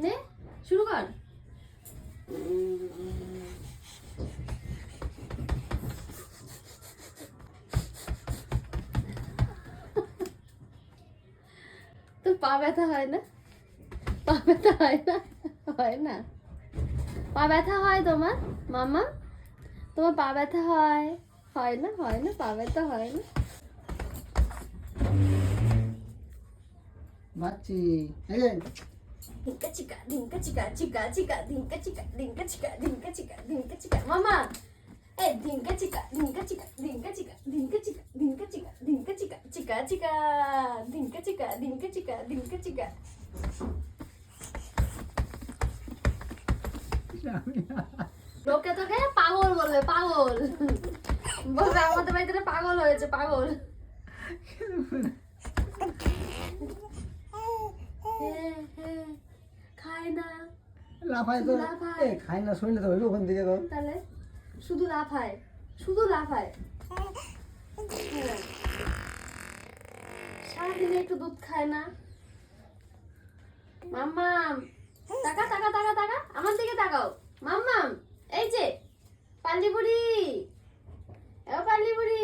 নে শুরু কর। তোর পা ব্যথা হয় না? পা ব্যথা হয় না? হয় না? পা ব্যথা হয় তোমার মামা? তোমার পা ব্যথা হয়? হয় না? হয় না? পা ব্যথা হয় না? বাচ্চি এই যে ধিঙ্কা চিকা ধিঙ্কা চিকা চিকা চিকা ধিঙ্কা চিকা ধিঙ্কা চিকা ধিঙ্কা চিকা ধিঙ্কা চিকা মামা এই ধিঙ্কা চিকা ধিঙ্কা চিকা ধিঙ্কা চিকা ধিঙ্কা চিকা ধিঙ্কা চিকা ধিঙ্কা চিকা চিকা চিকা ধিঙ্কা চিকা ধিঙ্কা চিকা ধিঙ্কা চিকা। লোকে তোকে পাগল বলবে, পাগল বলবে আমাদের বাড়িতে পাগল হয়েছে, পাগল। খায় না, লাফায় তো খায় না, শুনলে তো হইবে ওখান থেকে। তাহলে শুধু লাফায়, শুধু লাফায়। সারাদিনে একটু দুধ খায় না। মাম্মাম তাকা তাকা তাকা তাকা, আমার দিকে তাকাও মাম্মাম। এই যে পাল্লি বুড়ি, এ পাল্লি বুড়ি।